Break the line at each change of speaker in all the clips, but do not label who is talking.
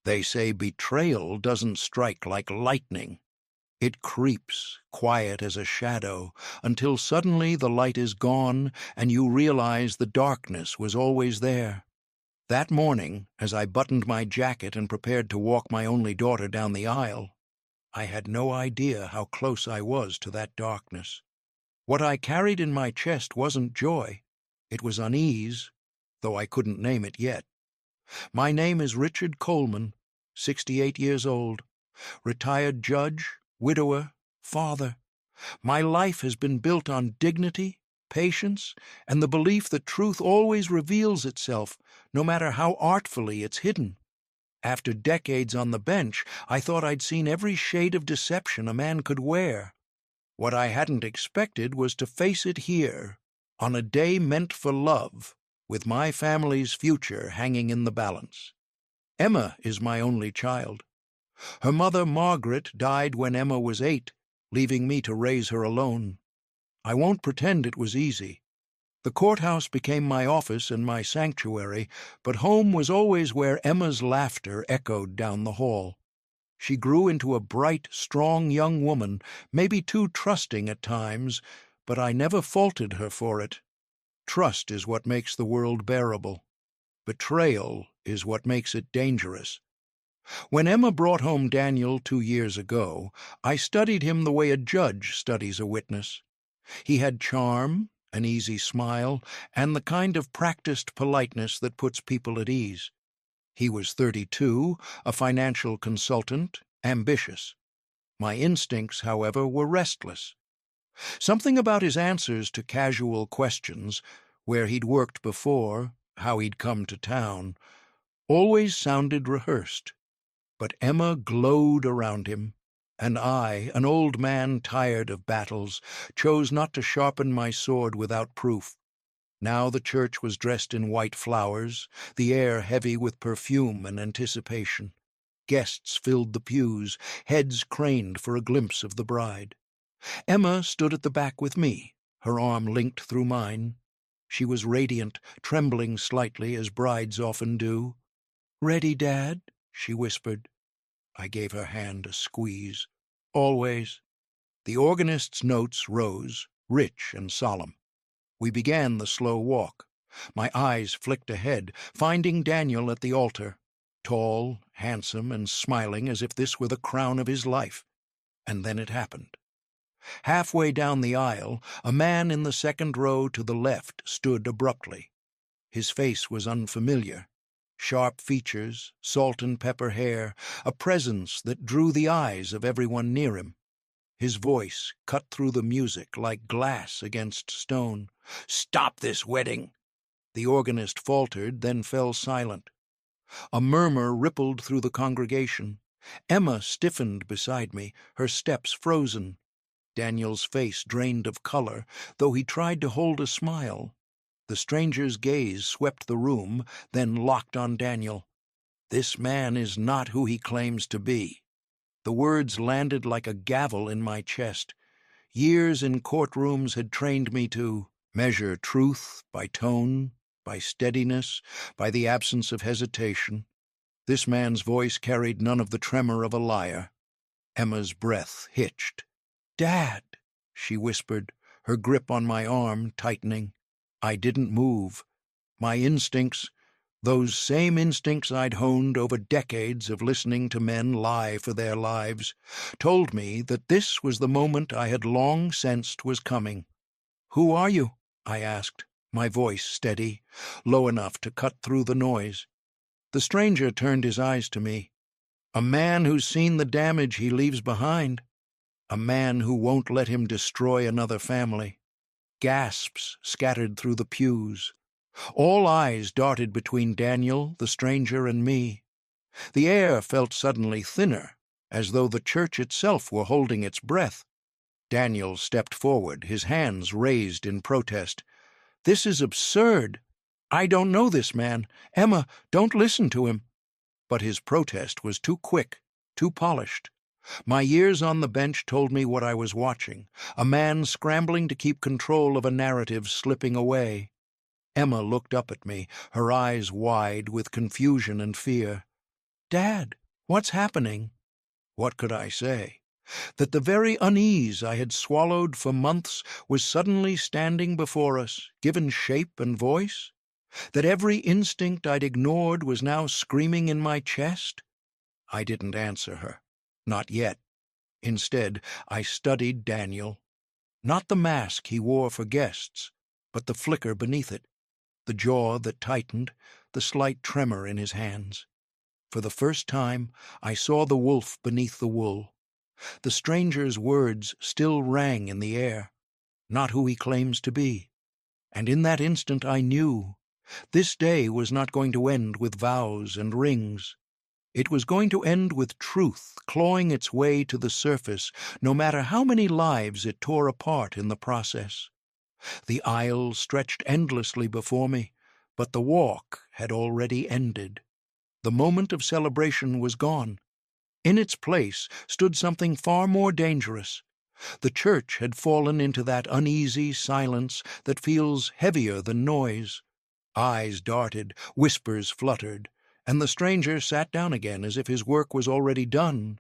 They say betrayal doesn't strike like lightning. It creeps, quiet as a shadow, until suddenly the light is gone and you realize the darkness was always there. That morning, as I buttoned my jacket and prepared to walk my only daughter down the aisle, I had no idea how close I was to that darkness. What I carried in my chest wasn't joy. It was unease, though I couldn't name it yet. My name is Richard Coleman, 68 years old, retired judge, widower, father. My life has been built on dignity, patience, and the belief that truth always reveals itself, no matter how artfully it's hidden. After decades on the bench, I thought I'd seen every shade of deception a man could wear. What I hadn't expected was to face it here, on a day meant for love, with my family's future hanging in the balance. Emma is my only child. Her mother, Margaret, died when Emma was 8, leaving me to raise her alone. I won't pretend it was easy. The courthouse became my office and my sanctuary, but home was always where Emma's laughter echoed down the hall. She grew into a bright, strong young woman, maybe too trusting at times, but I never faulted her for it. Trust is what makes the world bearable. Betrayal is what makes it dangerous. When Emma brought home Daniel 2 years ago, I studied him the way a judge studies a witness. He had charm, an easy smile, and the kind of practiced politeness that puts people at ease. He was 32, a financial consultant, ambitious. My instincts, however, were restless. Something about his answers to casual questions, where he'd worked before, how he'd come to town, always sounded rehearsed. But Emma glowed around him, and I, an old man tired of battles, chose not to sharpen my sword without proof. Now the church was dressed in white flowers, the air heavy with perfume and anticipation. Guests filled the pews, heads craned for a glimpse of the bride. Emma stood at the back with me, her arm linked through mine. She was radiant, trembling slightly as brides often do. "Ready, Dad?" she whispered. I gave her hand a squeeze. "Always." The organist's notes rose, rich and solemn. We began the slow walk. My eyes flicked ahead, finding Daniel at the altar, tall, handsome, and smiling as if this were the crown of his life. And then it happened. Halfway down the aisle, a man in the second row to the left stood abruptly. His face was unfamiliar. Sharp features, salt and pepper hair, a presence that drew the eyes of everyone near him. His voice cut through the music like glass against stone. "Stop this wedding!" The organist faltered, then fell silent. A murmur rippled through the congregation. Emma stiffened beside me, her steps frozen. Daniel's face drained of color, though he tried to hold a smile. The stranger's gaze swept the room, then locked on Daniel. "This man is not who he claims to be." The words landed like a gavel in my chest. Years in courtrooms had trained me to measure truth by tone, by steadiness, by the absence of hesitation. This man's voice carried none of the tremor of a liar. Emma's breath hitched. "Dad," she whispered, her grip on my arm tightening. I didn't move. My instincts, those same instincts I'd honed over decades of listening to men lie for their lives, told me that this was the moment I had long sensed was coming. "Who are you?" I asked, my voice steady, low enough to cut through the noise. The stranger turned his eyes to me. "A man who's seen the damage he leaves behind. A man who won't let him destroy another family." Gasps scattered through the pews. All eyes darted between Daniel, the stranger, and me. The air felt suddenly thinner, as though the church itself were holding its breath. Daniel stepped forward, his hands raised in protest. "This is absurd. I don't know this man. Emma, don't listen to him." But his protest was too quick, too polished. My years on the bench told me what I was watching, a man scrambling to keep control of a narrative slipping away. Emma looked up at me, her eyes wide with confusion and fear. Dad, what's happening?" What could I say? That the very unease I had swallowed for months was suddenly standing before us, given shape and voice? That every instinct I'd ignored was now screaming in my chest? I didn't answer her. Not yet. Instead, I studied Daniel. Not the mask he wore for guests, but the flicker beneath it, the jaw that tightened, the slight tremor in his hands. For the first time, I saw the wolf beneath the wool. The stranger's words still rang in the air, not who he claims to be. And in that instant I knew this day was not going to end with vows and rings. It was going to end with truth clawing its way to the surface, no matter how many lives it tore apart in the process. The aisle stretched endlessly before me, but the walk had already ended. The moment of celebration was gone. In its place stood something far more dangerous. The church had fallen into that uneasy silence that feels heavier than noise. Eyes darted, whispers fluttered, and the stranger sat down again as if his work was already done.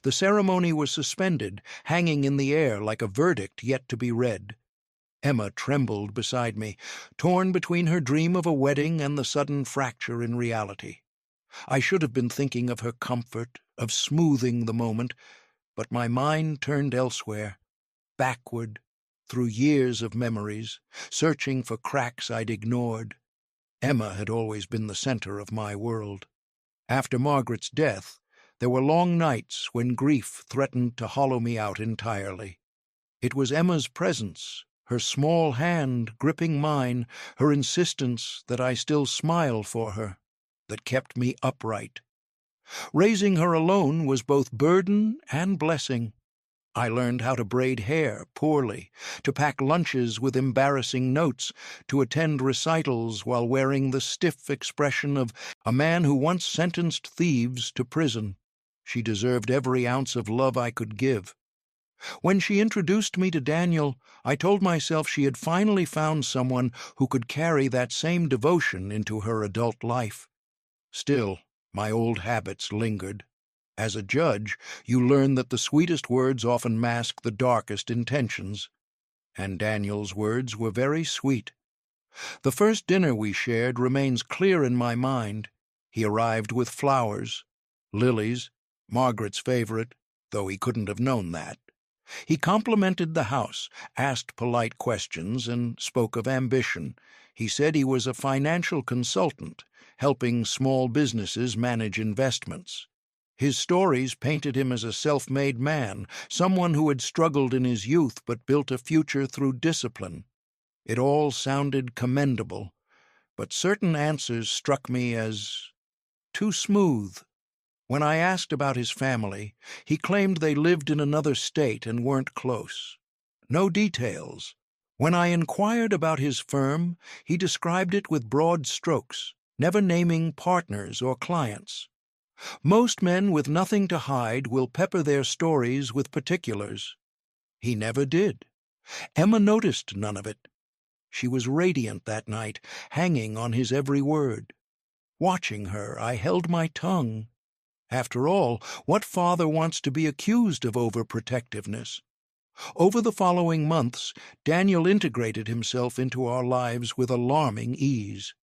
The ceremony was suspended, hanging in the air like a verdict yet to be read. Emma trembled beside me, torn between her dream of a wedding and the sudden fracture in reality. I should have been thinking of her comfort, of smoothing the moment, but my mind turned elsewhere, backward, through years of memories, searching for cracks I'd ignored. Emma had always been the center of my world. After Margaret's death, there were long nights when grief threatened to hollow me out entirely. It was Emma's presence, her small hand gripping mine, her insistence that I still smile for her, that kept me upright. Raising her alone was both burden and blessing. I learned how to braid hair poorly, to pack lunches with embarrassing notes, to attend recitals while wearing the stiff expression of a man who once sentenced thieves to prison. She deserved every ounce of love I could give. When she introduced me to Daniel, I told myself she had finally found someone who could carry that same devotion into her adult life. Still, my old habits lingered. As a judge, you learn that the sweetest words often mask the darkest intentions. And Daniel's words were very sweet. The first dinner we shared remains clear in my mind. He arrived with flowers, lilies, Margaret's favorite, though he couldn't have known that. He complimented the house, asked polite questions, and spoke of ambition. He said he was a financial consultant, helping small businesses manage investments. His stories painted him as a self-made man, someone who had struggled in his youth but built a future through discipline. It all sounded commendable, but certain answers struck me as too smooth. When I asked about his family, he claimed they lived in another state and weren't close. No details. When I inquired about his firm, he described it with broad strokes, never naming partners or clients. Most men with nothing to hide will pepper their stories with particulars. He never did. Emma noticed none of it. She was radiant that night, hanging on his every word. Watching her, I held my tongue. After all, what father wants to be accused of overprotectiveness? Over the following months, Daniel integrated himself into our lives with alarming ease.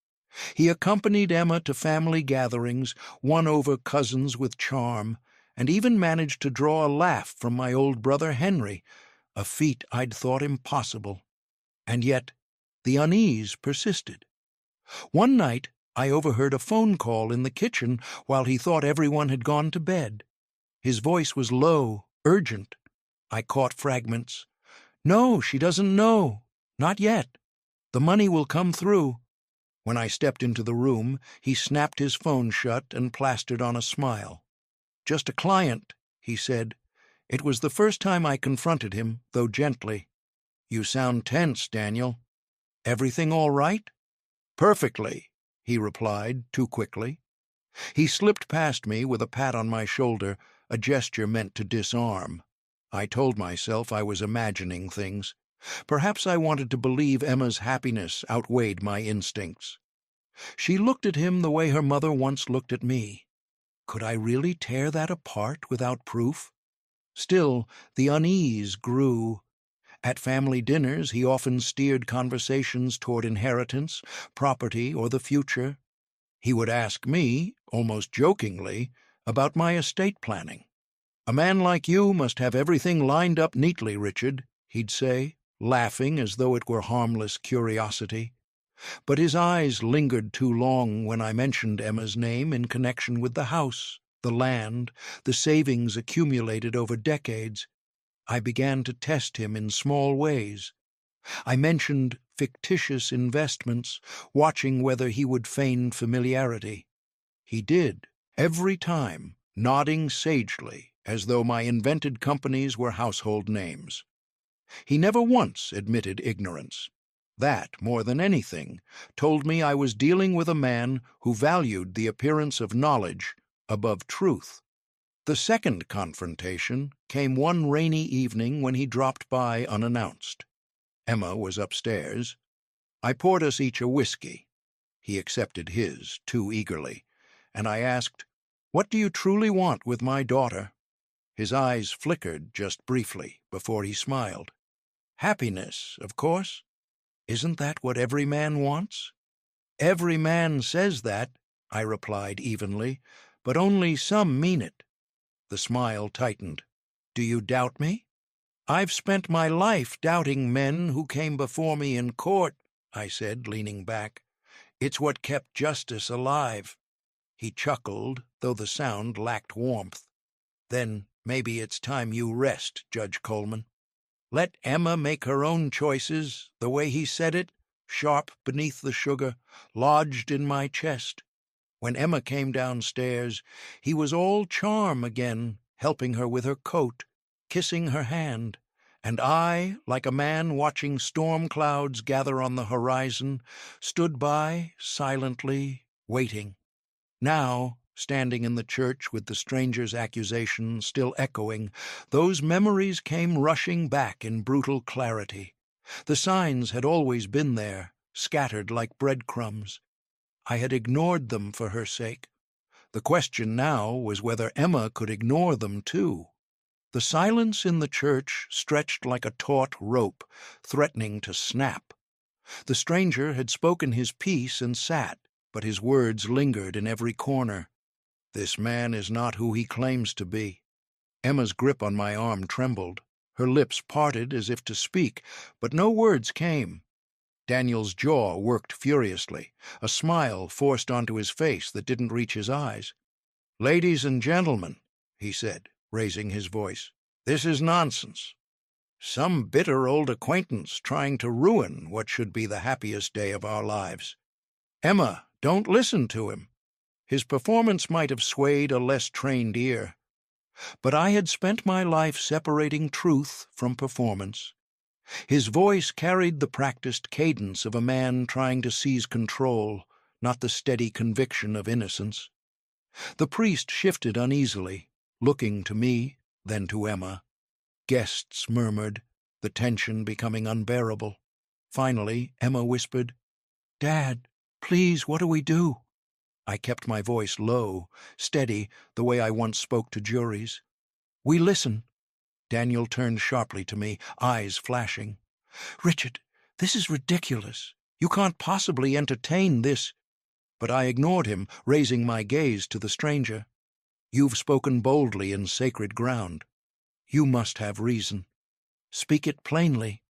He accompanied Emma to family gatherings, won over cousins with charm, and even managed to draw a laugh from my old brother Henry, a feat I'd thought impossible. And yet, the unease persisted. One night, I overheard a phone call in the kitchen while he thought everyone had gone to bed. His voice was low, urgent. I caught fragments. "No, she doesn't know. Not yet. The money will come through." When I stepped into the room, he snapped his phone shut and plastered on a smile. "Just a client," he said. It was the first time I confronted him, though gently. "You sound tense, Daniel. Everything all right?" "Perfectly," he replied, too quickly. He slipped past me with a pat on my shoulder, a gesture meant to disarm. I told myself I was imagining things. Perhaps I wanted to believe Emma's happiness outweighed my instincts. She looked at him the way her mother once looked at me. Could I really tear that apart without proof? Still, the unease grew. At family dinners, he often steered conversations toward inheritance, property, or the future. He would ask me, almost jokingly, about my estate planning. "A man like you must have everything lined up neatly, Richard," he'd say, laughing as though it were harmless curiosity. But his eyes lingered too long when I mentioned Emma's name in connection with the house, the land, the savings accumulated over decades. I began to test him in small ways. I mentioned fictitious investments, watching whether he would feign familiarity. He did, every time, nodding sagely, as though my invented companies were household names. He never once admitted ignorance. That, more than anything, told me I was dealing with a man who valued the appearance of knowledge above truth. The second confrontation came one rainy evening when he dropped by unannounced. Emma was upstairs. I poured us each a whiskey. He accepted his too eagerly, and I asked, "What do you truly want with my daughter?" His eyes flickered just briefly before he smiled. "Happiness, of course. Isn't that what every man wants?" "Every man says that," I replied evenly, "but only some mean it." The smile tightened. "Do you doubt me?" "I've spent my life doubting men who came before me in court," I said, leaning back. "It's what kept justice alive." He chuckled, though the sound lacked warmth. "Then maybe it's time you rest, Judge Coleman." "Let Emma make her own choices," the way he said it, sharp beneath the sugar, lodged in my chest. When Emma came downstairs, he was all charm again, helping her with her coat, kissing her hand, and I, like a man watching storm clouds gather on the horizon, stood by, silently, waiting. Now, standing in the church with the stranger's accusation still echoing, those memories came rushing back in brutal clarity. The signs had always been there, scattered like breadcrumbs. I had ignored them for her sake. The question now was whether Emma could ignore them too. The silence in the church stretched like a taut rope, threatening to snap. The stranger had spoken his piece and sat, but his words lingered in every corner. "This man is not who he claims to be." Emma's grip on my arm trembled. Her lips parted as if to speak, but no words came. Daniel's jaw worked furiously, a smile forced onto his face that didn't reach his eyes. "Ladies and gentlemen," he said, raising his voice, "this is nonsense. Some bitter old acquaintance trying to ruin what should be the happiest day of our lives. Emma, don't listen to him." His performance might have swayed a less trained ear. But I had spent my life separating truth from performance. His voice carried the practiced cadence of a man trying to seize control, not the steady conviction of innocence. The priest shifted uneasily, looking to me, then to Emma. Guests murmured, the tension becoming unbearable. Finally, Emma whispered, "Dad, please, what do we do?" I kept my voice low, steady, the way I once spoke to juries. "We listen." Daniel turned sharply to me, eyes flashing. "Richard, this is ridiculous. You can't possibly entertain this." But I ignored him, raising my gaze to the stranger. "You've spoken boldly in sacred ground. You must have reason. Speak it plainly."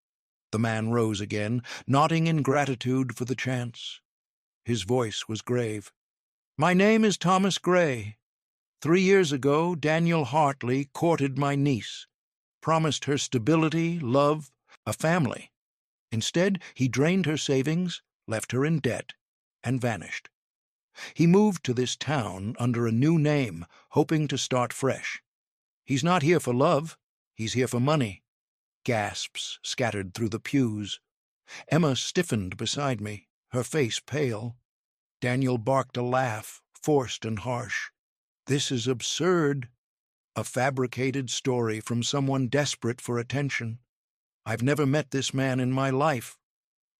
The man rose again, nodding in gratitude for the chance. His voice was grave. "My name is Thomas Gray. 3 years ago, Daniel Hartley courted my niece, promised her stability, love, a family. Instead, he drained her savings, left her in debt, and vanished. He moved to this town under a new name, hoping to start fresh. He's not here for love, he's here for money." Gasps scattered through the pews. Emma stiffened beside me, her face pale. Daniel barked a laugh, forced and harsh. "This is absurd." A fabricated story from someone desperate for attention. I've never met this man in my life.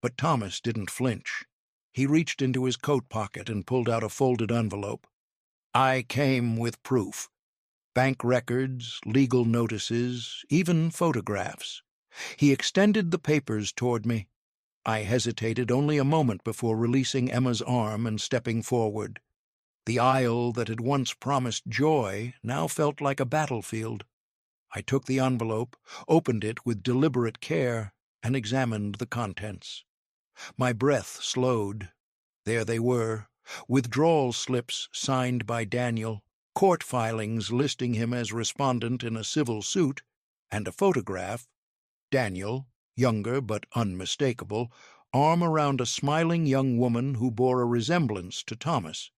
But Thomas didn't flinch. He reached into his coat pocket and pulled out a folded envelope. I came with proof. Bank records, legal notices, even photographs. He extended the papers toward me. I hesitated only a moment before releasing Emma's arm and stepping forward. The aisle that had once promised joy now felt like a battlefield. I took the envelope, opened it with deliberate care, and examined the contents. My breath slowed. There they were, withdrawal slips signed by Daniel, court filings listing him as respondent in a civil suit, and a photograph, Daniel, younger but unmistakable, arm around a smiling young woman who bore a resemblance to Thomas.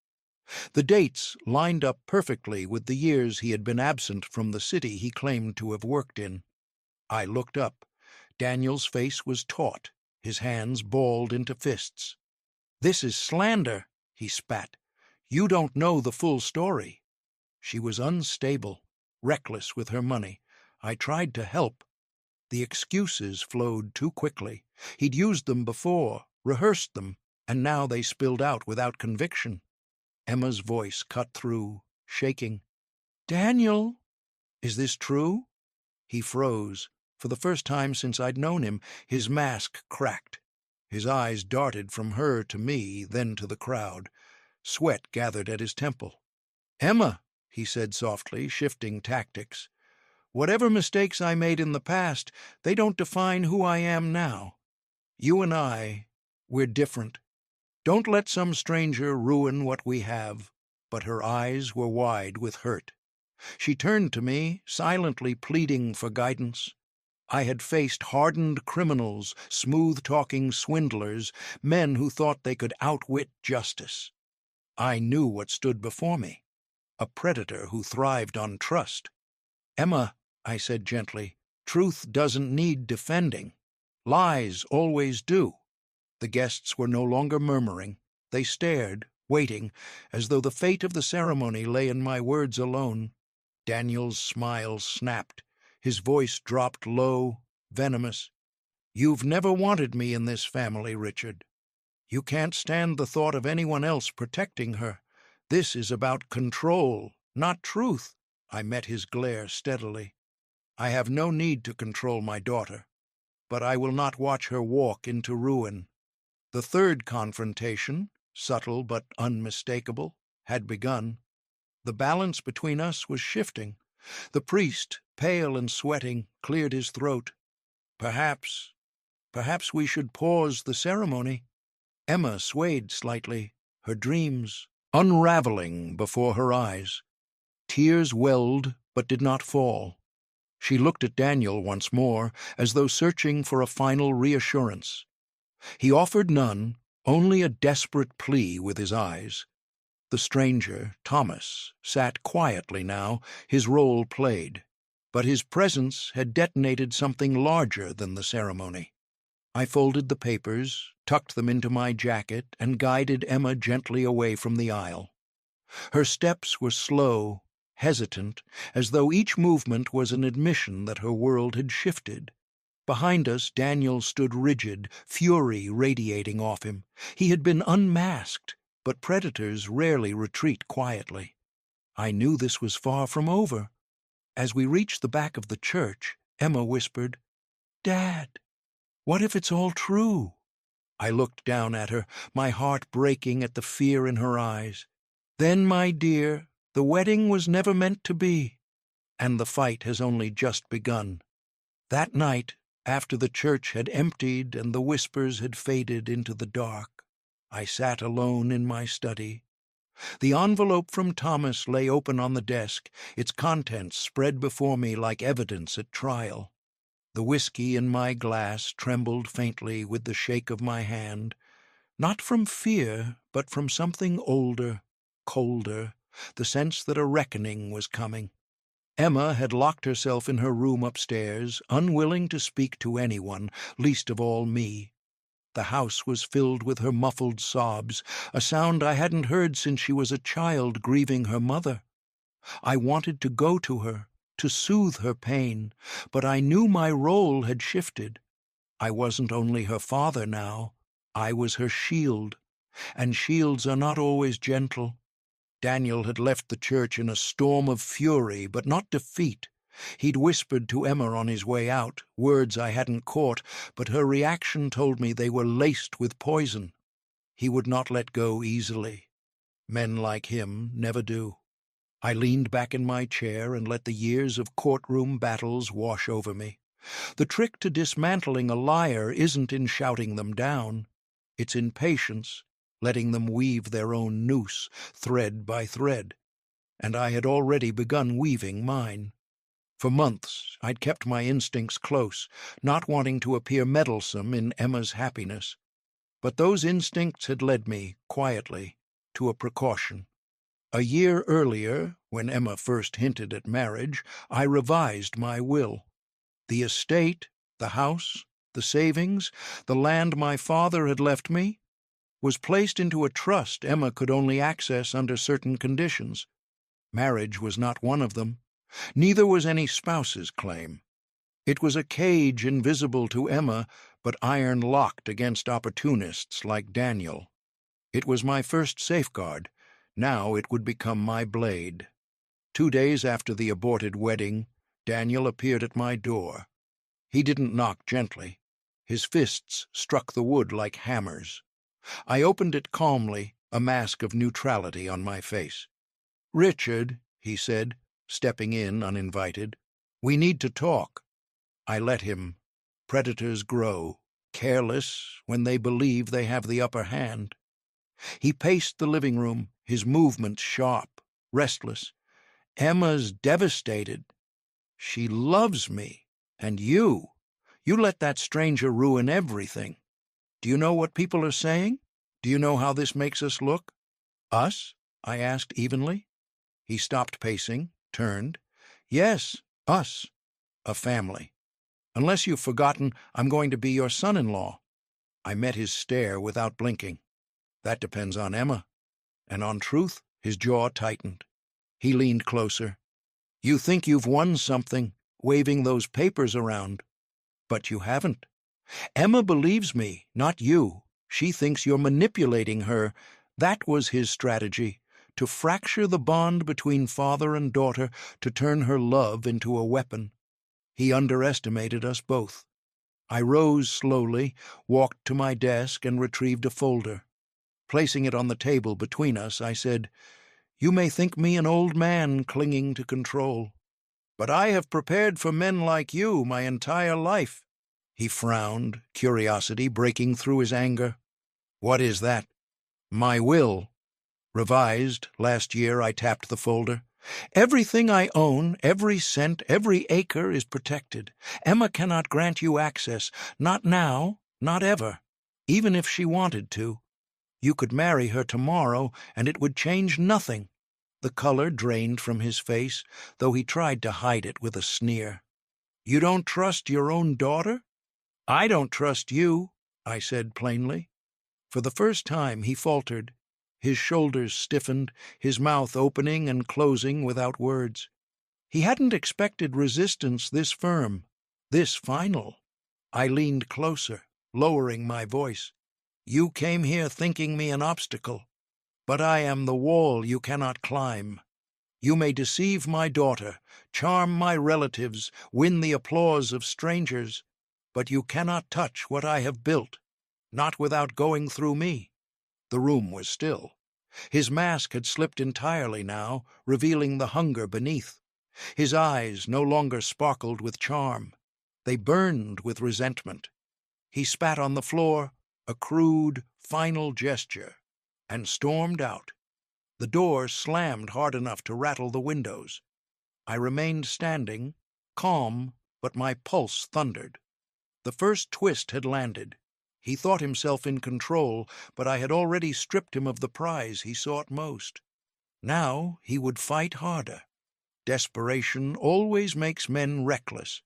The dates lined up perfectly with the years he had been absent from the city he claimed to have worked in. I looked up. Daniel's face was taut, his hands balled into fists. "This is slander," he spat. "You don't know the full story." She was unstable, reckless with her money. I tried to help. The excuses flowed too quickly. He'd used them before, rehearsed them, and now they spilled out without conviction. Emma's voice cut through, shaking. "Daniel, is this true?" He froze. For the first time since I'd known him, his mask cracked. His eyes darted from her to me, then to the crowd. Sweat gathered at his temple. "Emma," he said softly, shifting tactics, "whatever mistakes I made in the past, they don't define who I am now. You and we're different. Don't let some stranger ruin what we have." But her eyes were wide with hurt. She turned to me, silently pleading for guidance. I had faced hardened criminals, smooth-talking swindlers, men who thought they could outwit justice. I knew what stood before me, a predator who thrived on trust. "Emma," I said gently, "truth doesn't need defending. Lies always do." The guests were no longer murmuring. They stared, waiting, as though the fate of the ceremony lay in my words alone. Daniel's smile snapped. His voice dropped low, venomous. "You've never wanted me in this family, Richard. You can't stand the thought of anyone else protecting her. This is about control, not truth." I met his glare steadily. "I have no need to control my daughter, but I will not watch her walk into ruin." The third confrontation, subtle but unmistakable, had begun. The balance between us was shifting. The priest, pale and sweating, cleared his throat. Perhaps we should pause the ceremony." Emma swayed slightly, her dreams unraveling before her eyes. Tears welled but did not fall. She looked at Daniel once more, as though searching for a final reassurance. He offered none, only a desperate plea with his eyes. The stranger, Thomas, sat quietly now, his role played. But his presence had detonated something larger than the ceremony. I folded the papers, tucked them into my jacket, and guided Emma gently away from the aisle. Her steps were slow, hesitant, as though each movement was an admission that her world had shifted. Behind us, Daniel stood rigid, fury radiating off him. He had been unmasked, but predators rarely retreat quietly. I knew this was far from over. As we reached the back of the church, Emma whispered, "Dad, what if it's all true?" I looked down at her, my heart breaking at the fear in her eyes. "Then, my dear, the wedding was never meant to be, and the fight has only just begun." That night, after the church had emptied and the whispers had faded into the dark, I sat alone in my study. The envelope from Thomas lay open on the desk, its contents spread before me like evidence at trial. The whiskey in my glass trembled faintly with the shake of my hand, not from fear, but from something older, colder, the sense that a reckoning was coming. Emma had locked herself in her room upstairs, unwilling to speak to anyone, least of all me. The house was filled with her muffled sobs, a sound I hadn't heard since she was a child grieving her mother. I wanted to go to her, to soothe her pain, but I knew my role had shifted. I wasn't only her father now, I was her shield, and shields are not always gentle. Daniel had left the church in a storm of fury, but not defeat. He'd whispered to Emma on his way out, words I hadn't caught, but her reaction told me they were laced with poison. He would not let go easily. Men like him never do. I leaned back in my chair and let the years of courtroom battles wash over me. The trick to dismantling a liar isn't in shouting them down. It's in patience, letting them weave their own noose, thread by thread. And I had already begun weaving mine. For months I'd kept my instincts close, not wanting to appear meddlesome in Emma's happiness. But those instincts had led me, quietly, to a precaution. A year earlier, when Emma first hinted at marriage, I revised my will. The estate, the house, the savings, the land my father had left me, was placed into a trust Emma could only access under certain conditions. Marriage was not one of them. Neither was any spouse's claim. It was a cage invisible to Emma, but iron-locked against opportunists like Daniel. It was my first safeguard. Now it would become my blade. 2 days after the aborted wedding, Daniel appeared at my door. He didn't knock gently. His fists struck the wood like hammers. I opened it calmly, a mask of neutrality on my face. "Richard," he said, stepping in uninvited, "we need to talk." I let him. Predators grow, careless when they believe they have the upper hand. He paced the living room, his movements sharp, restless. "Emma's devastated. She loves me. And you let that stranger ruin everything. Do you know what people are saying? Do you know how this makes us look?" "Us?" I asked evenly. He stopped pacing, turned. "Yes, us. A family. Unless you've forgotten, I'm going to be your son-in-law." I met his stare without blinking. "That depends on Emma." And on truth, his jaw tightened. He leaned closer. "You think you've won something, waving those papers around. But you haven't. Emma believes me, not you. She thinks you're manipulating her. That was his strategy, to fracture the bond between father and daughter, to turn her love into a weapon. He underestimated us both." I rose slowly, walked to my desk, and retrieved a folder. Placing it on the table between us, I said, "You may think me an old man clinging to control, but I have prepared for men like you my entire life." He frowned, curiosity breaking through his anger. "What is that?" "My will. Revised. Last year I tapped the folder. Everything I own, every cent, every acre is protected. Emma cannot grant you access. Not now, not ever. Even if she wanted to. You could marry her tomorrow, and it would change nothing." The color drained from his face, though he tried to hide it with a sneer. "You don't trust your own daughter?" "I don't trust you," I said plainly. For the first time he faltered. His shoulders stiffened, his mouth opening and closing without words. He hadn't expected resistance this firm, this final. I leaned closer, lowering my voice. "You came here thinking me an obstacle, but I am the wall you cannot climb. You may deceive my daughter, charm my relatives, win the applause of strangers, but you cannot touch what I have built, not without going through me." The room was still. His mask had slipped entirely now, revealing the hunger beneath. His eyes no longer sparkled with charm. They burned with resentment. He spat on the floor, a crude, final gesture, and stormed out. The door slammed hard enough to rattle the windows. I remained standing, calm, but my pulse thundered. The first twist had landed. He thought himself in control, but I had already stripped him of the prize he sought most. Now he would fight harder. Desperation always makes men reckless.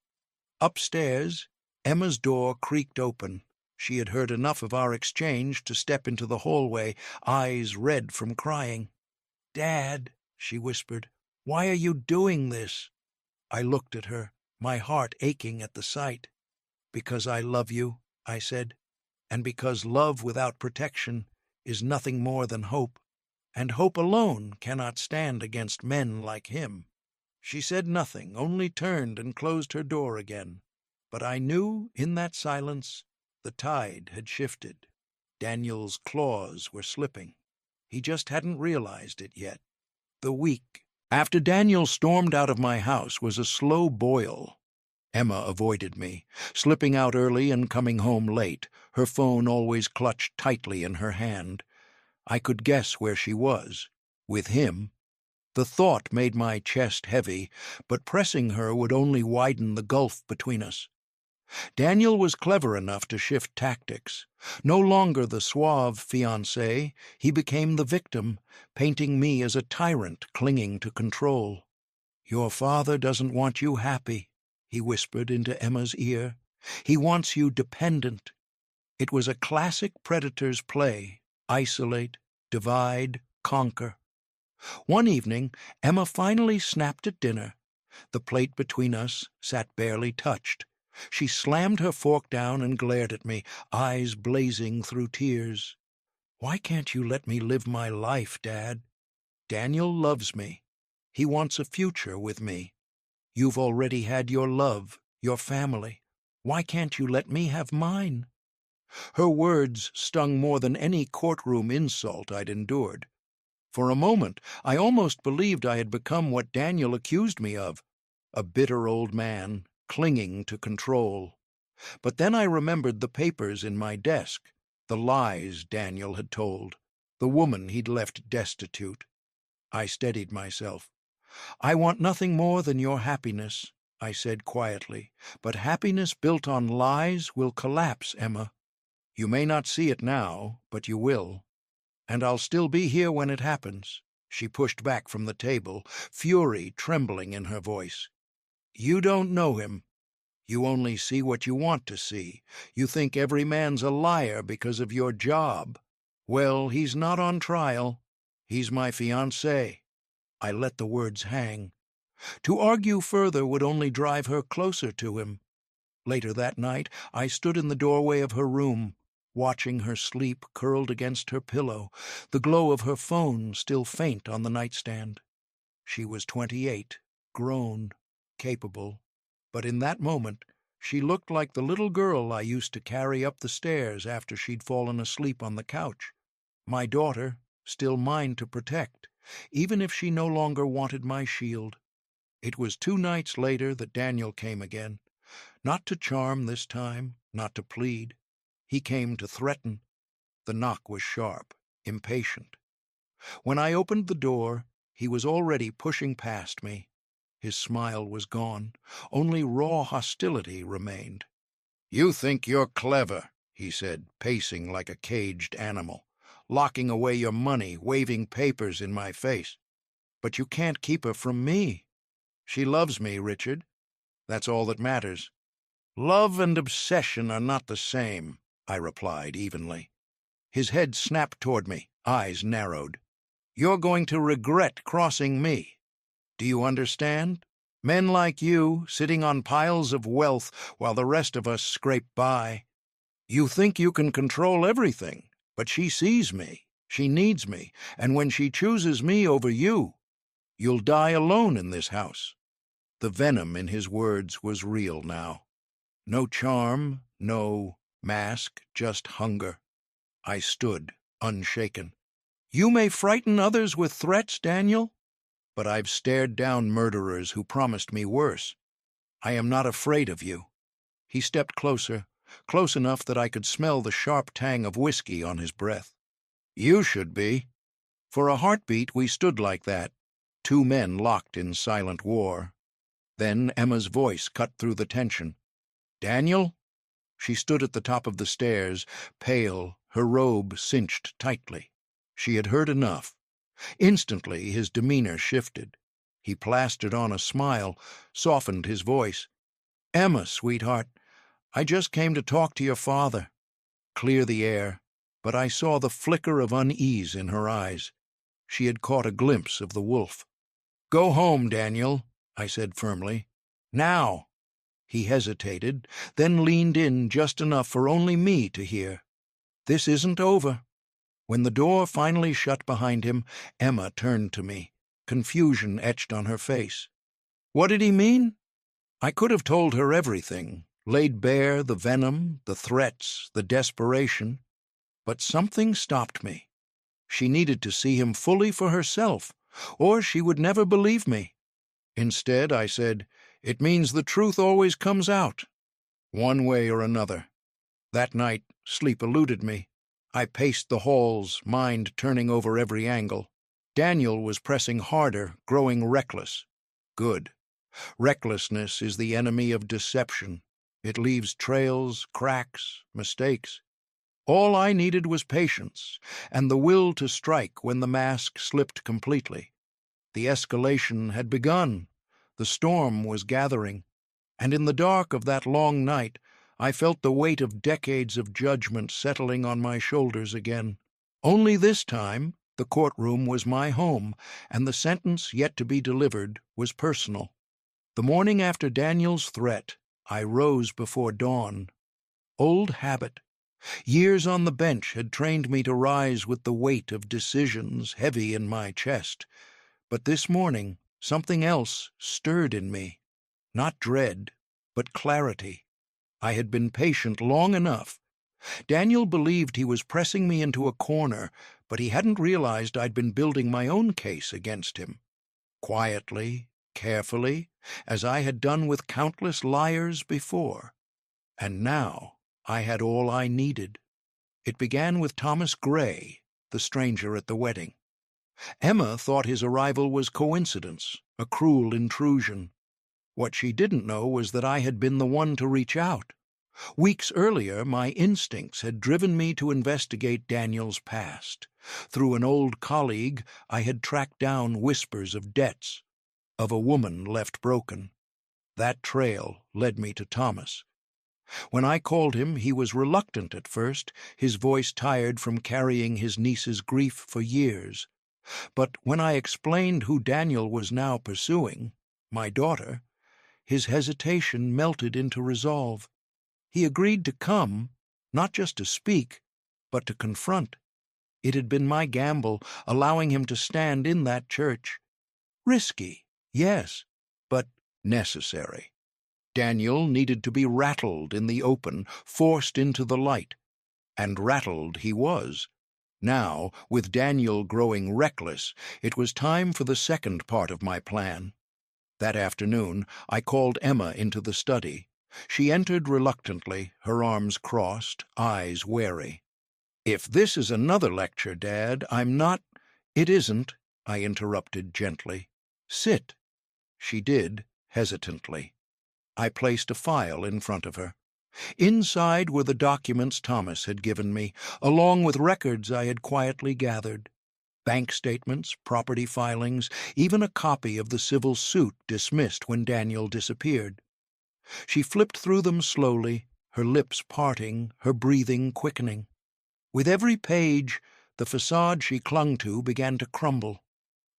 Upstairs, Emma's door creaked open. She had heard enough of our exchange to step into the hallway, eyes red from crying. "Dad," she whispered, "why are you doing this?" I looked at her, my heart aching at the sight. "Because I love you," I said, "and because love without protection is nothing more than hope. and hope alone cannot stand against men like him." She said nothing, only turned and closed her door again. But I knew, in that silence, the tide had shifted. Daniel's claws were slipping. He just hadn't realized it yet. The week after Daniel stormed out of my house was a slow boil. Emma avoided me, slipping out early and coming home late, her phone always clutched tightly in her hand. I could guess where she was. With him. The thought made my chest heavy, but pressing her would only widen the gulf between us. Daniel was clever enough to shift tactics. No longer the suave fiancé, he became the victim, painting me as a tyrant clinging to control. "Your father doesn't want you happy," he whispered into Emma's ear. "He wants you dependent." It was a classic predator's play: isolate, divide, conquer. One evening, Emma finally snapped at dinner. The plate between us sat barely touched. She slammed her fork down and glared at me, eyes blazing through tears. "Why can't you let me live my life, Dad? Daniel loves me. He wants a future with me. You've already had your love, your family. Why can't you let me have mine?" Her words stung more than any courtroom insult I'd endured. For a moment, I almost believed I had become what Daniel accused me of, a bitter old man, clinging to control. But then I remembered the papers in my desk, the lies Daniel had told, the woman he'd left destitute. I steadied myself. "I want nothing more than your happiness," I said quietly, "but happiness built on lies will collapse, Emma. You may not see it now, but you will. And I'll still be here when it happens." She pushed back from the table, fury trembling in her voice. "You don't know him. You only see what you want to see. You think every man's a liar because of your job. Well, he's not on trial. He's my fiancé." I let the words hang. To argue further would only drive her closer to him. Later that night, I stood in the doorway of her room, watching her sleep curled against her pillow, the glow of her phone still faint on the nightstand. She was 28, grown, capable, but in that moment she looked like the little girl I used to carry up the stairs after she'd fallen asleep on the couch. My daughter, still mine to protect, even if she no longer wanted my shield. It was 2 nights later that Daniel came again, not to charm this time, not to plead. He came to threaten. The knock was sharp, impatient. When I opened the door, he was already pushing past me. His smile was gone. Only raw hostility remained. "You think you're clever," he said, pacing like a caged animal, "locking away your money, waving papers in my face. But you can't keep her from me. She loves me, Richard. That's all that matters." "Love and obsession are not the same," I replied evenly. His head snapped toward me, eyes narrowed. "You're going to regret crossing me. Do you understand? Men like you, sitting on piles of wealth while the rest of us scrape by. You think you can control everything, but she sees me, she needs me, and when she chooses me over you, you'll die alone in this house." The venom in his words was real now. No charm, no mask, just hunger. I stood, unshaken. "You may frighten others with threats, Daniel, but I've stared down murderers who promised me worse. I am not afraid of you." He stepped closer, close enough that I could smell the sharp tang of whiskey on his breath. "You should be." For a heartbeat we stood like that, 2 men locked in silent war. Then Emma's voice cut through the tension. "Daniel?" She stood at the top of the stairs, pale, her robe cinched tightly. She had heard enough. Instantly his demeanor shifted. He plastered on a smile, softened his voice. "Emma, sweetheart, I just came to talk to your father." Clear the air, but I saw the flicker of unease in her eyes. She had caught a glimpse of the wolf. "Go home, Daniel," I said firmly. "Now." He hesitated, then leaned in just enough for only me to hear. "This isn't over." When the door finally shut behind him, Emma turned to me, confusion etched on her face. What did he mean? I could have told her everything, laid bare the venom, the threats, the desperation, but something stopped me. She needed to see him fully for herself, or she would never believe me. Instead, I said, "It means the truth always comes out, one way or another." That night, sleep eluded me. I paced the halls, mind turning over every angle. Daniel was pressing harder, growing reckless. Good. Recklessness is the enemy of deception. It leaves trails, cracks, mistakes. All I needed was patience, and the will to strike when the mask slipped completely. The escalation had begun. The storm was gathering, and in the dark of that long night, I felt the weight of decades of judgment settling on my shoulders again. Only this time, the courtroom was my home, and the sentence yet to be delivered was personal. The morning after Daniel's threat, I rose before dawn. Old habit. Years on the bench had trained me to rise with the weight of decisions heavy in my chest. But this morning, something else stirred in me. Not dread, but clarity. I had been patient long enough. Daniel believed he was pressing me into a corner, but he hadn't realized I'd been building my own case against him. Quietly, carefully, as I had done with countless liars before. And now I had all I needed. It began with Thomas Gray, the stranger at the wedding. Emma thought his arrival was coincidence, a cruel intrusion. What she didn't know was that I had been the one to reach out. Weeks earlier, my instincts had driven me to investigate Daniel's past. Through an old colleague, I had tracked down whispers of debts, of a woman left broken. That trail led me to Thomas. When I called him, he was reluctant at first, his voice tired from carrying his niece's grief for years. But when I explained who Daniel was now pursuing, my daughter, his hesitation melted into resolve. He agreed to come, not just to speak, but to confront. It had been my gamble, allowing him to stand in that church. Risky, yes, but necessary. Daniel needed to be rattled in the open, forced into the light. And rattled he was. Now, with Daniel growing reckless, it was time for the second part of my plan. That afternoon, I called Emma into the study. She entered reluctantly, her arms crossed, eyes wary. "If this is another lecture, Dad, I'm not—" "It isn't," I interrupted gently. "Sit." She did, hesitantly. I placed a file in front of her. Inside were the documents Thomas had given me, along with records I had quietly gathered. Bank statements, property filings, even a copy of the civil suit dismissed when Daniel disappeared. She flipped through them slowly, her lips parting, her breathing quickening. With every page, the facade she clung to began to crumble.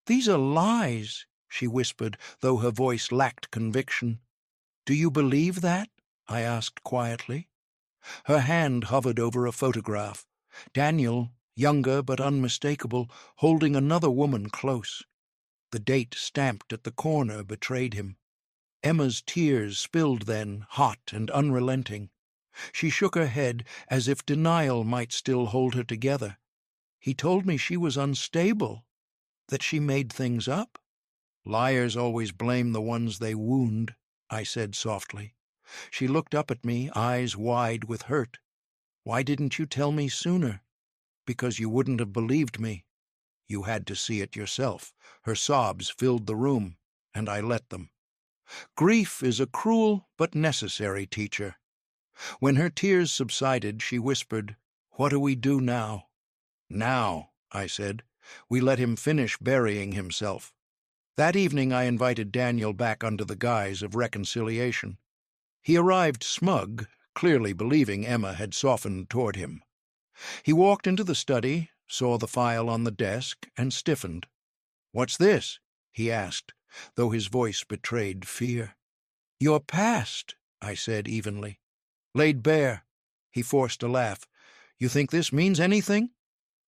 "These are lies," she whispered, though her voice lacked conviction. "Do you believe that?" I asked quietly. Her hand hovered over a photograph. Daniel, younger but unmistakable, holding another woman close. The date stamped at the corner betrayed him. Emma's tears spilled then, hot and unrelenting. She shook her head as if denial might still hold her together. "He told me she was unstable, that she made things up." "Liars always blame the ones they wound," I said softly. She looked up at me, eyes wide with hurt. "Why didn't you tell me sooner?" "Because you wouldn't have believed me." "You had to see it yourself." Her sobs filled the room, and I let them. Grief is a cruel but necessary teacher. When her tears subsided, she whispered, "What do we do now?" "Now," I said, "we let him finish burying himself." That evening I invited Daniel back under the guise of reconciliation. He arrived smug, clearly believing Emma had softened toward him. He walked into the study, saw the file on the desk, and stiffened. "What's this?" he asked, though his voice betrayed fear. "Your past," I said evenly. "Laid bare." He forced a laugh. "You think this means anything?"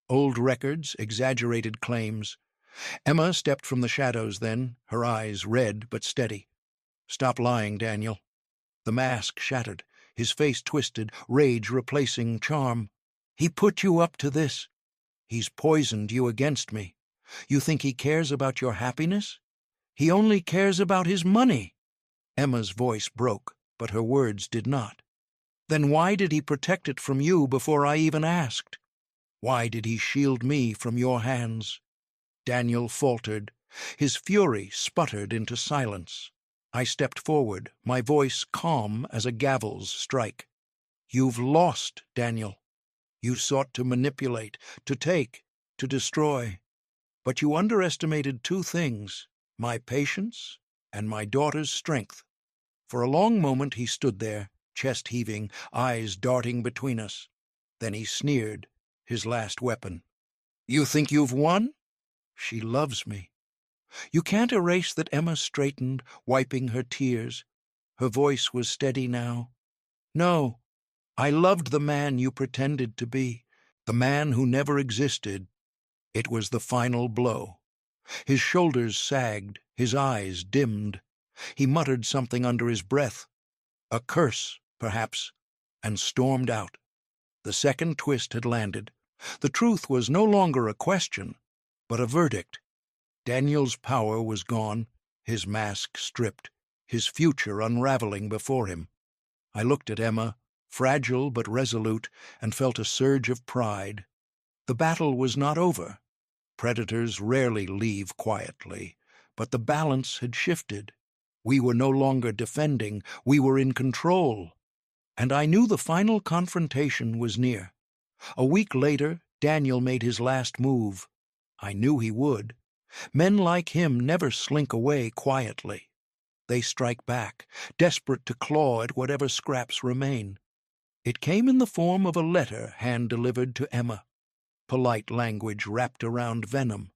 Old records, exaggerated claims. Emma stepped from the shadows then, her eyes red but steady. "Stop lying, Daniel." The mask shattered, his face twisted, rage replacing charm. "He put you up to this. He's poisoned you against me. You think he cares about your happiness? He only cares about his money." Emma's voice broke, but her words did not. "Then why did he protect it from you before I even asked? Why did he shield me from your hands?" Daniel faltered. His fury sputtered into silence. I stepped forward, my voice calm as a gavel's strike. "You've lost, Daniel. You sought to manipulate, to take, to destroy. But you underestimated two things, my patience and my daughter's strength." For a long moment he stood there, chest heaving, eyes darting between us. Then he sneered, his last weapon. "You think you've won? She loves me." You can't erase that. Emma straightened, wiping her tears. Her voice was steady now. "No, I loved the man you pretended to be, the man who never existed." It was the final blow. His shoulders sagged, his eyes dimmed. He muttered something under his breath, a curse, perhaps, and stormed out. The second twist had landed. The truth was no longer a question, but a verdict. Daniel's power was gone, his mask stripped, his future unraveling before him. I looked at Emma, fragile but resolute, and felt a surge of pride. The battle was not over. Predators rarely leave quietly, but the balance had shifted. We were no longer defending, we were in control. And I knew the final confrontation was near. A week later, Daniel made his last move. I knew he would. Men like him never slink away quietly. They strike back, desperate to claw at whatever scraps remain. It came in the form of a letter hand-delivered to Emma. Polite language wrapped around venom.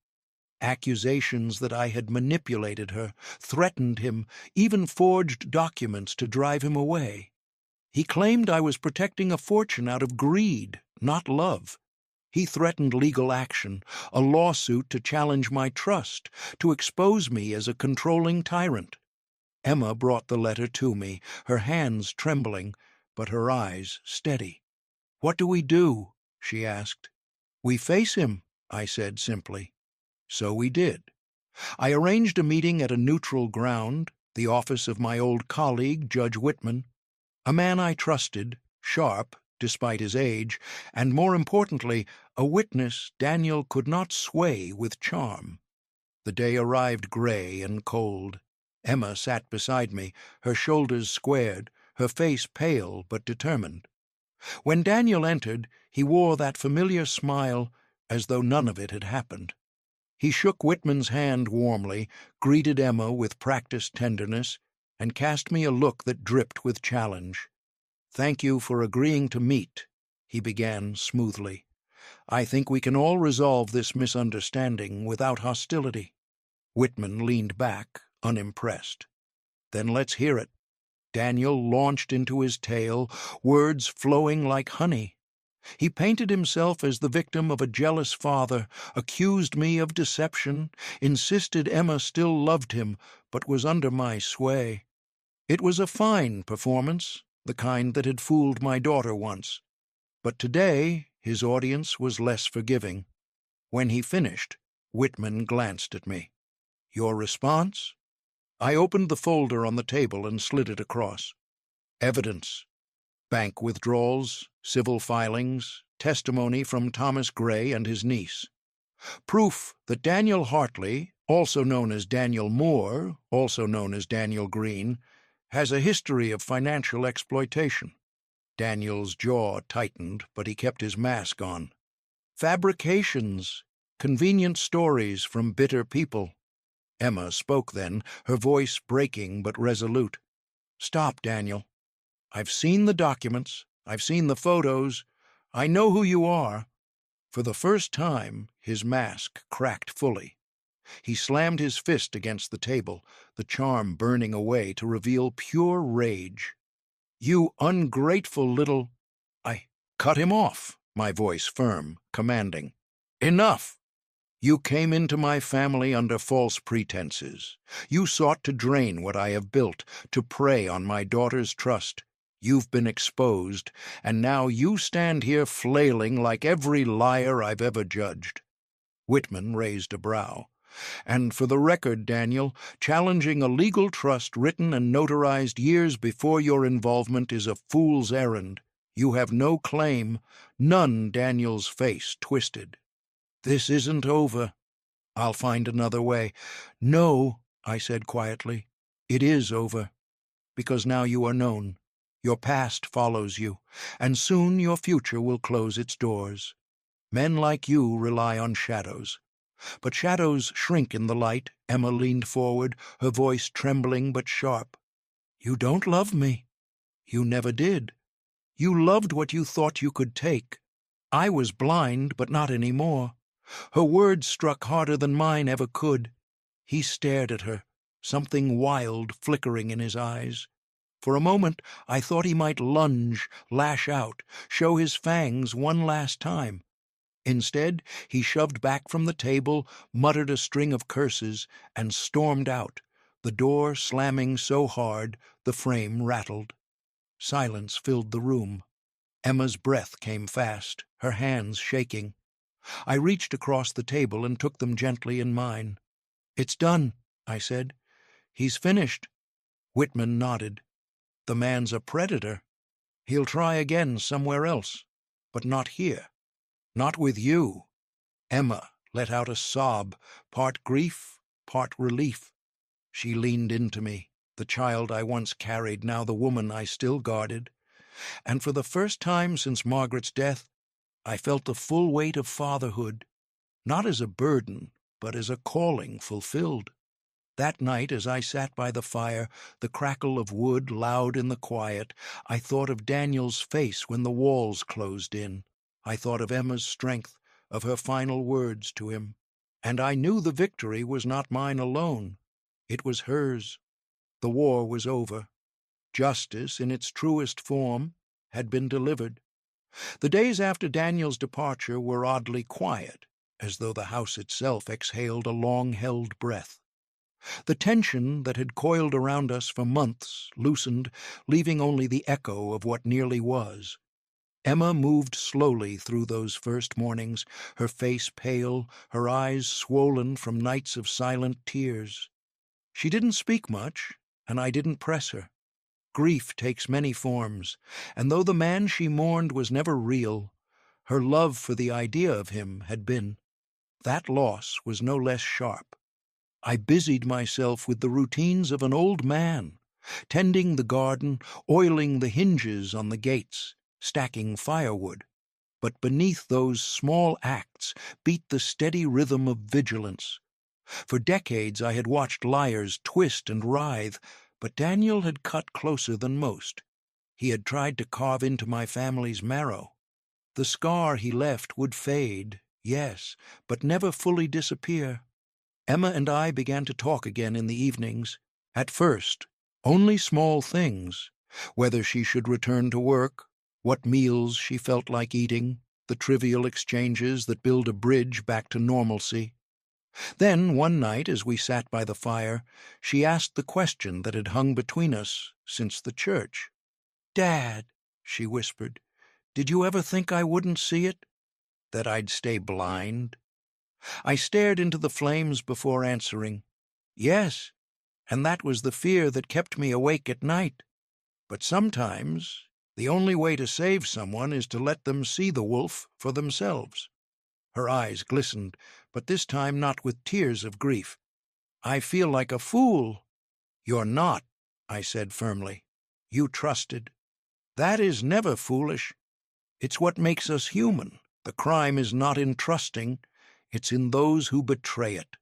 Accusations that I had manipulated her, threatened him, even forged documents to drive him away. He claimed I was protecting a fortune out of greed, not love. He threatened legal action, a lawsuit to challenge my trust, to expose me as a controlling tyrant. Emma brought the letter to me, her hands trembling, but her eyes steady. "What do we do?" she asked. "We face him," I said simply. So we did. I arranged a meeting at a neutral ground, the office of my old colleague, Judge Whitman, a man I trusted, sharp, despite his age, and more importantly, a witness Daniel could not sway with charm. The day arrived gray and cold. Emma sat beside me, her shoulders squared, her face pale but determined. When Daniel entered, he wore that familiar smile as though none of it had happened. He shook Whitman's hand warmly, greeted Emma with practiced tenderness, and cast me a look that dripped with challenge. "Thank you for agreeing to meet," he began smoothly. "I think we can all resolve this misunderstanding without hostility." Whitman leaned back, unimpressed. "Then let's hear it." Daniel launched into his tale, words flowing like honey. He painted himself as the victim of a jealous father, accused me of deception, insisted Emma still loved him, but was under my sway. It was a fine performance, the kind that had fooled my daughter once. But today his audience was less forgiving. When he finished, Whitman glanced at me. "Your response?" I opened the folder on the table and slid it across. Evidence. Bank withdrawals, civil filings, testimony from Thomas Gray and his niece. Proof that Daniel Hartley, also known as Daniel Moore, also known as Daniel Green, has a history of financial exploitation. Daniel's jaw tightened, but he kept his mask on. Fabrications, convenient stories from bitter people. Emma spoke then, her voice breaking but resolute. "Stop, Daniel. I've seen the documents, I've seen the photos, I know who you are." For the first time, his mask cracked fully. He slammed his fist against the table, the charm burning away to reveal pure rage. "You ungrateful little—" I cut him off, my voice firm, commanding. Enough! You came into my family under false pretenses. You sought to drain what I have built, to prey on my daughter's trust. You've been exposed, and now you stand here flailing like every liar I've ever judged." Whitman raised a brow. "And for the record, Daniel, challenging a legal trust written and notarized years before your involvement is a fool's errand. You have no claim." None. Daniel's face twisted. "This isn't over. I'll find another way." "No," I said quietly, "it is over, because now you are known. Your past follows you, and soon your future will close its doors. Men like you rely on shadows. But shadows shrink in the light." Emma leaned forward, her voice trembling but sharp. "You don't love me. You never did. You loved what you thought you could take. I was blind, but not any more." Her words struck harder than mine ever could. He stared at her, something wild flickering in his eyes. For a moment I thought he might lunge, lash out, show his fangs one last time. Instead, he shoved back from the table, muttered a string of curses, and stormed out, the door slamming so hard the frame rattled. Silence filled the room. Emma's breath came fast, her hands shaking. I reached across the table and took them gently in mine. "It's done," I said. "He's finished." Whitman nodded. "The man's a predator. He'll try again somewhere else, but not here. Not with you." Emma let out a sob, part grief, part relief. She leaned into me, the child I once carried, now the woman I still guarded. And for the first time since Margaret's death, I felt the full weight of fatherhood, not as a burden, but as a calling fulfilled. That night, as I sat by the fire, the crackle of wood loud in the quiet, I thought of Daniel's face when the walls closed in. I thought of Emma's strength, of her final words to him. And I knew the victory was not mine alone. It was hers. The war was over. Justice, in its truest form, had been delivered. The days after Daniel's departure were oddly quiet, as though the house itself exhaled a long-held breath. The tension that had coiled around us for months loosened, leaving only the echo of what nearly was. Emma moved slowly through those first mornings, her face pale, her eyes swollen from nights of silent tears. She didn't speak much, and I didn't press her. Grief takes many forms, and though the man she mourned was never real, her love for the idea of him had been. That loss was no less sharp. I busied myself with the routines of an old man, tending the garden, oiling the hinges on the gates, stacking firewood. But beneath those small acts beat the steady rhythm of vigilance. For decades I had watched liars twist and writhe, but Daniel had cut closer than most. He had tried to carve into my family's marrow. The scar he left would fade, yes, but never fully disappear. Emma and I began to talk again in the evenings. At first, only small things, whether she should return to work, what meals she felt like eating, the trivial exchanges that build a bridge back to normalcy. Then, one night, as we sat by the fire, she asked the question that had hung between us since the church. "Dad," she whispered, "did you ever think I wouldn't see it? That I'd stay blind?" I stared into the flames before answering. "Yes, and that was the fear that kept me awake at night. But sometimes the only way to save someone is to let them see the wolf for themselves." Her eyes glistened, but this time not with tears of grief. "I feel like a fool." "You're not," I said firmly. "You trusted. That is never foolish. It's what makes us human. The crime is not in trusting. It's in those who betray it."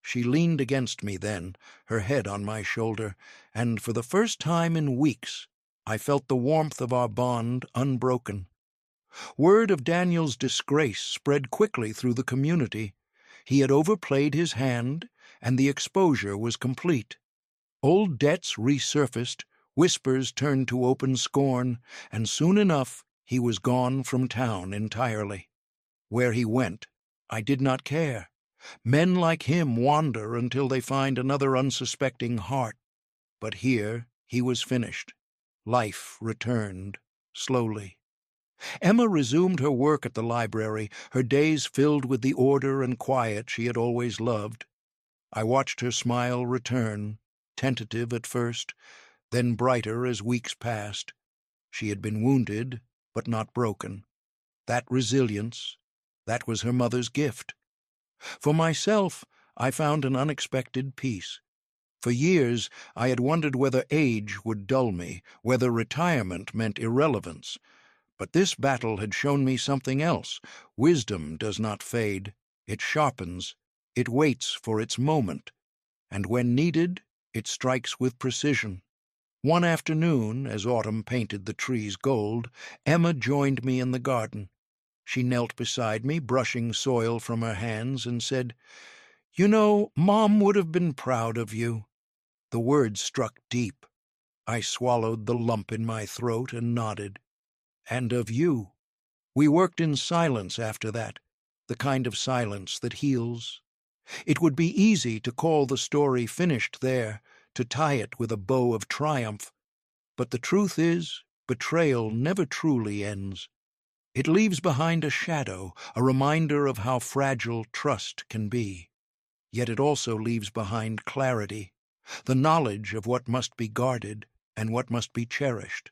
She leaned against me then, her head on my shoulder, and for the first time in weeks I felt the warmth of our bond unbroken. Word of Daniel's disgrace spread quickly through the community. He had overplayed his hand, and the exposure was complete. Old debts resurfaced, whispers turned to open scorn, and soon enough he was gone from town entirely. Where he went, I did not care. Men like him wander until they find another unsuspecting heart. But here he was finished. Life returned, slowly. Emma resumed her work at the library, her days filled with the order and quiet she had always loved. I watched her smile return, tentative at first, then brighter as weeks passed. She had been wounded, but not broken. That resilience, that was her mother's gift. For myself, I found an unexpected peace. For years, I had wondered whether age would dull me, whether retirement meant irrelevance. But this battle had shown me something else. Wisdom does not fade. It sharpens. It waits for its moment. And when needed, it strikes with precision. One afternoon, as autumn painted the trees gold, Emma joined me in the garden. She knelt beside me, brushing soil from her hands, and said, "You know, Mom would have been proud of you." The words struck deep. I swallowed the lump in my throat and nodded. "And of you." We worked in silence after that, the kind of silence that heals. It would be easy to call the story finished there, to tie it with a bow of triumph. But the truth is, betrayal never truly ends. It leaves behind a shadow, a reminder of how fragile trust can be. Yet it also leaves behind clarity, the knowledge of what must be guarded and what must be cherished.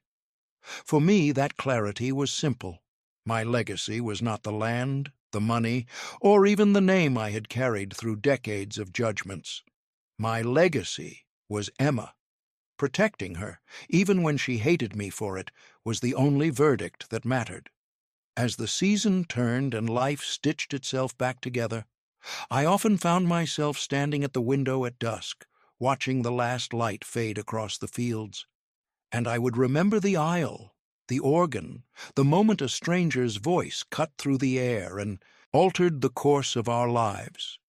For me, that clarity was simple. My legacy was not the land, the money, or even the name I had carried through decades of judgments. My legacy was Emma. Protecting her, even when she hated me for it, was the only verdict that mattered. As the season turned and life stitched itself back together, I often found myself standing at the window at dusk, watching the last light fade across the fields. And I would remember the aisle, the organ, the moment a stranger's voice cut through the air and altered the course of our lives.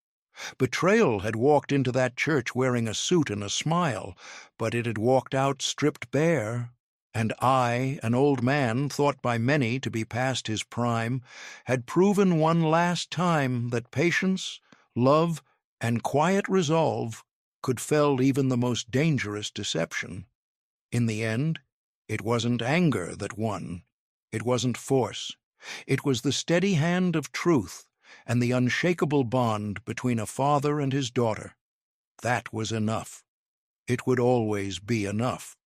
Betrayal had walked into that church wearing a suit and a smile, but it had walked out stripped bare. And I, an old man thought by many to be past his prime, had proven one last time that patience, love, and quiet resolve could fell even the most dangerous deception. In the end, it wasn't anger that won. It wasn't force. It was the steady hand of truth and the unshakable bond between a father and his daughter. That was enough. It would always be enough.